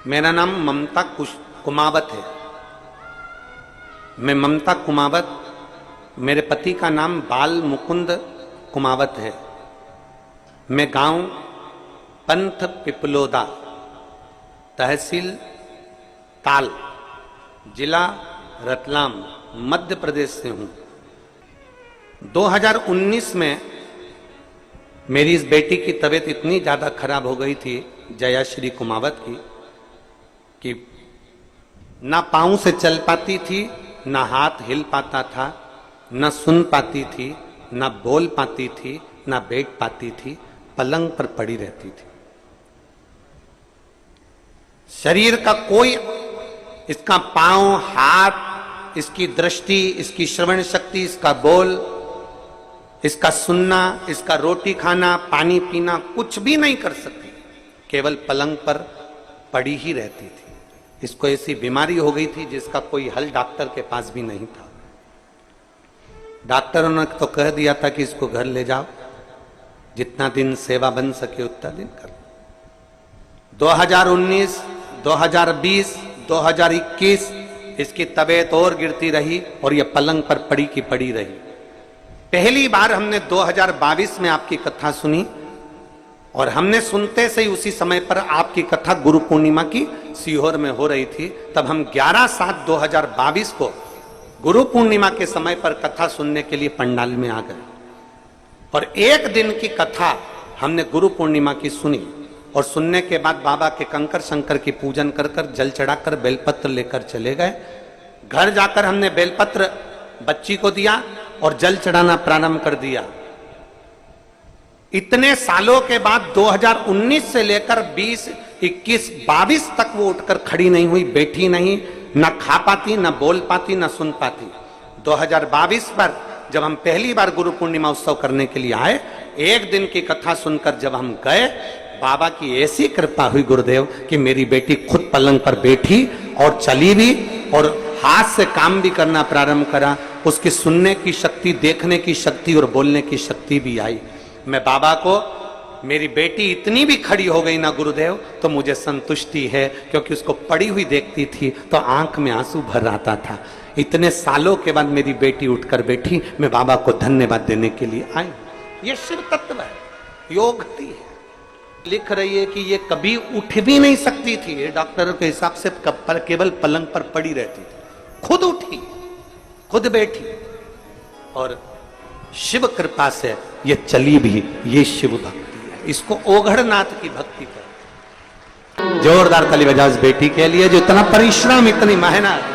मेरा नाम ममता कुमावत है। मैं ममता कुमावत, मेरे पति का नाम बाल मुकुंद कुमावत है। मैं गांव पंथ पिपलोदा, तहसील ताल, जिला रतलाम, मध्य प्रदेश से हूं। 2019 में मेरी इस बेटी की तबीयत इतनी ज़्यादा खराब हो गई थी, जयाश्री कुमावत की, कि ना पाँव से चल पाती थी, ना हाथ हिल पाता था, ना सुन पाती थी, ना बोल पाती थी, ना बैठ पाती थी, पलंग पर पड़ी रहती थी। शरीर का कोई, इसका पाँव, हाथ, इसकी दृष्टि, इसकी श्रवण शक्ति, इसका बोल, इसका सुनना, इसका रोटी खाना, पानी पीना, कुछ भी नहीं कर सकती, केवल पलंग पर पड़ी ही रहती थी। इसको ऐसी बीमारी हो गई थी जिसका कोई हल डॉक्टर के पास भी नहीं था। डॉक्टरों ने तो कह दिया था कि इसको घर ले जाओ, जितना दिन सेवा बन सके उतना दिन कर। 2019, 2020, 2021 इसकी तबीयत और गिरती रही और यह पलंग पर पड़ी की पड़ी रही। पहली बार हमने 2022 में आपकी कथा सुनी और हमने सुनते से ही उसी समय पर आपकी कथा गुरु पूर्णिमा की सीहोर में हो रही थी। तब हम 11/7/2022 को गुरु पूर्णिमा के समय पर कथा सुनने के लिए पंडाल में आ गए और एक दिन की कथा हमने गुरु पूर्णिमा की सुनी और सुनने के बाद बाबा के कंकर शंकर की पूजन कर कर, जल चढ़ाकर, बेलपत्र लेकर चले गए। घर जाकर हमने बेलपत्र बच्ची को दिया और जल चढ़ाना प्रारंभ कर दिया। इतने सालों के बाद 2019 से लेकर 20, 21, 22 तक वो उठकर खड़ी नहीं हुई, बैठी नहीं, ना खा पाती, ना बोल पाती, ना सुन पाती। 2022 पर जब हम पहली बार गुरु पूर्णिमा उत्सव करने के लिए आए, एक दिन की कथा सुनकर जब हम गए, बाबा की ऐसी कृपा हुई गुरुदेव कि मेरी बेटी खुद पलंग पर बैठी और चली भी और हाथ से काम भी करना प्रारंभ करा। उसकी सुनने की शक्ति, देखने की शक्ति और बोलने की शक्ति भी आई। मैं बाबा को, मेरी बेटी इतनी भी खड़ी हो गई ना गुरुदेव, तो मुझे संतुष्टि है, क्योंकि उसको पड़ी हुई देखती थी तो आंख में आंसू भर आता था। इतने सालों के बाद मेरी बेटी उठकर बैठी, मैं बाबा को धन्यवाद देने के लिए आई। ये शिव तत्व है, योग है। लिख रही है कि ये कभी उठ भी नहीं सकती थी, ये डॉक्टरों के हिसाब से केवल पलंग पर पड़ी रहती थी। खुद उठी, खुद बैठी और शिव कृपा से ये चली भी। ये शिव भक्ति है, इसको ओघड़नाथ की भक्ति कहते हैं। जोरदार ताली बजाओ इस बेटी के लिए जो इतना परिश्रम, इतनी मेहनत।